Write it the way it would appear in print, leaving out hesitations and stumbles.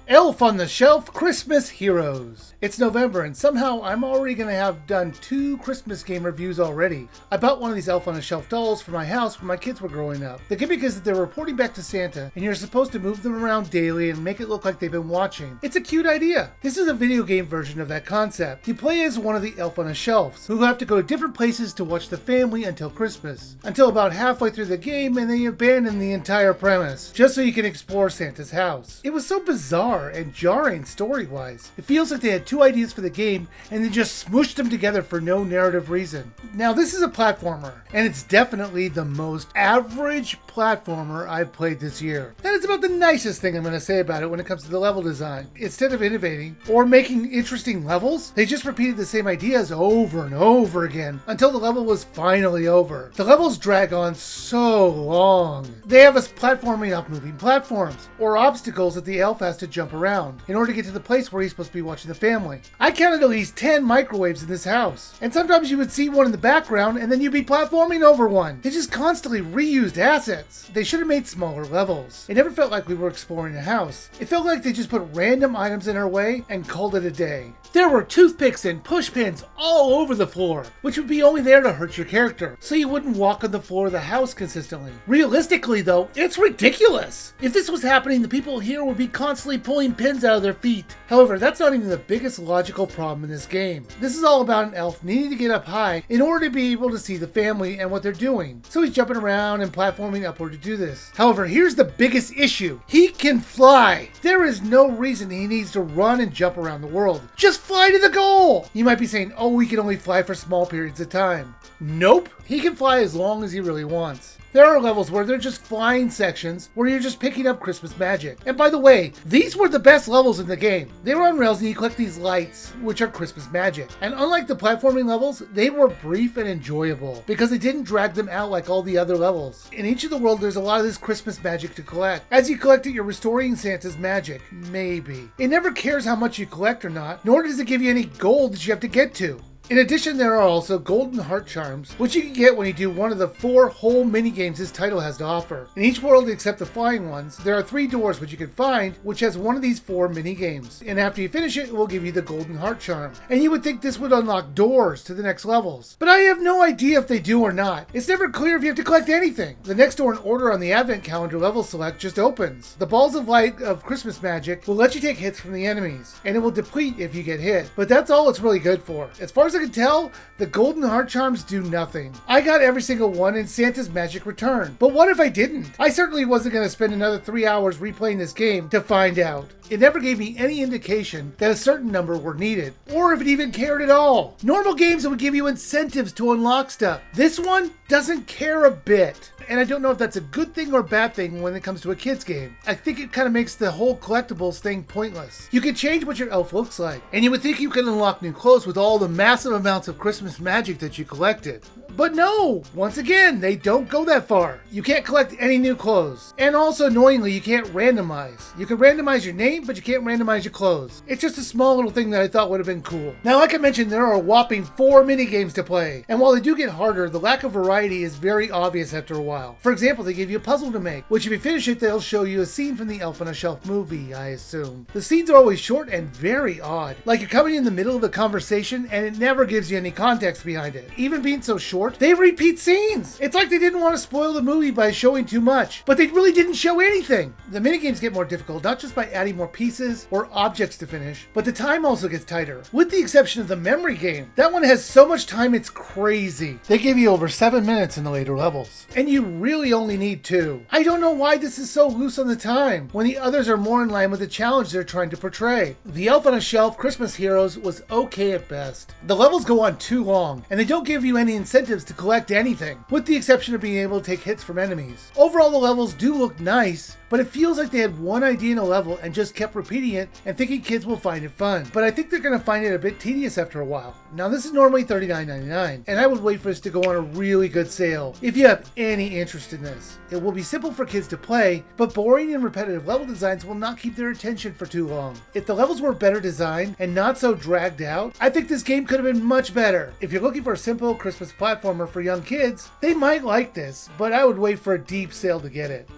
Elf on the Shelf Christmas Heroes. It's November and somehow I'm already going to have done 2 Christmas game reviews already. I bought one of these Elf on a Shelf dolls for my house when my kids were growing up. The gimmick is that they're reporting back to Santa and you're supposed to move them around daily and make it look like they've been watching. It's a cute idea. This is a video game version of that concept. You play as one of the Elf on a Shelves who have to go to different places to watch the family until Christmas. Until about halfway through the game and they abandon the entire premise just so you can explore Santa's house. It was so bizarre and jarring story-wise. It feels like they had 2 ideas for the game and then just smooshed them together for no narrative reason. Now this is a platformer, and it's definitely the most average platformer I've played this year. And it's about the nicest thing I'm going to say about it when it comes to the level design. Instead of innovating or making interesting levels, they just repeated the same ideas over and over again until the level was finally over. The levels drag on so long. They have us platforming up moving platforms or obstacles that the elf has to jump around in order to get to the place where he's supposed to be watching the family. I counted at least 10 microwaves in this house, and sometimes you would see one in the background and then you'd be platforming over one. They just constantly reused assets. They should have made smaller levels. It never felt like we were exploring a house. It felt like they just put random items in our way and called it a day. There were toothpicks and push pins all over the floor, which would be only there to hurt your character, so you wouldn't walk on the floor of the house consistently. Realistically though, it's ridiculous. If this was happening, the people here would be constantly pulling pins out of their feet. However, that's not even the biggest logical problem in this game. This is all about an elf needing to get up high in order to be able to see the family and what they're doing. So he's jumping around and platforming upward to do this. However, here's the biggest issue. He can fly. There is no reason he needs to run and jump around the world. Just fly to the goal! You might be saying, oh, he can only fly for small periods of time. Nope. He can fly as long as he really wants. There are levels where they're just flying sections where you're just picking up Christmas magic. And by the way, these were the best levels in the game. They were on rails and you collect these lights, which are Christmas magic. And unlike the platforming levels, they were brief and enjoyable because they didn't drag them out like all the other levels. In each of the world, there's a lot of this Christmas magic to collect. As you collect it, you're restoring Santa's magic. Maybe. It never cares how much you collect or not, nor does it give you any gold that you have to get to. In addition, there are also golden heart charms, which you can get when you do one of the 4 whole mini-games this title has to offer. In each world except the flying ones, there are 3 doors which you can find, which has one of these 4 mini-games. And after you finish it, it will give you the golden heart charm. And you would think this would unlock doors to the next levels. But I have no idea if they do or not. It's never clear if you have to collect anything. The next door in order on the advent calendar level select just opens. The balls of light of Christmas magic will let you take hits from the enemies, and it will deplete if you get hit. But that's all it's really good for. As far as I can tell, the golden heart charms do nothing. I got every single one in Santa's magic return. But what if I didn't? I certainly wasn't going to spend another 3 hours replaying this game to find out. It never gave me any indication that a certain number were needed, or if it even cared at all. Normal games would give you incentives to unlock stuff. This one doesn't care a bit. And I don't know if that's a good thing or bad thing when it comes to a kid's game. I think it kind of makes the whole collectibles thing pointless. You can change what your elf looks like, and you would think you can unlock new clothes with all the massive amounts of Christmas magic that you collected. But no! Once again, they don't go that far. You can't collect any new clothes. And also, annoyingly, you can't randomize. You can randomize your name, but you can't randomize your clothes. It's just a small little thing that I thought would have been cool. Now, like I mentioned, there are a whopping 4 mini-games to play. And while they do get harder, the lack of variety is very obvious after a while. For example, they give you a puzzle to make, which if you finish it, they'll show you a scene from the Elf on a Shelf movie, I assume. The scenes are always short and very odd. Like you're coming in the middle of the conversation and it never gives you any context behind it. Even being so short, they repeat scenes. It's like they didn't want to spoil the movie by showing too much, but they really didn't show anything. The minigames get more difficult, not just by adding more pieces or objects to finish, but the time also gets tighter. With the exception of the memory game. That one has so much time it's crazy. They give you over 7 minutes in the later levels. And you really only need 2. I don't know why this is so loose on the time, when the others are more in line with the challenge they're trying to portray. The Elf on a Shelf Christmas Heroes was okay at best. The levels go on too long, and they don't give you any incentives to collect anything, with the exception of being able to take hits from enemies. Overall, the levels do look nice, but it feels like they had one idea in a level and just kept repeating it and thinking kids will find it fun. But I think they're going to find it a bit tedious after a while. Now this is normally $39.99, and I would wait for this to go on a really good sale if you have any interest in this. It will be simple for kids to play, but boring and repetitive level designs will not keep their attention for too long. If the levels were better designed and not so dragged out, I think this game could have been much better. If you're looking for a simple Christmas platformer for young kids, they might like this, but I would wait for a deep sale to get it.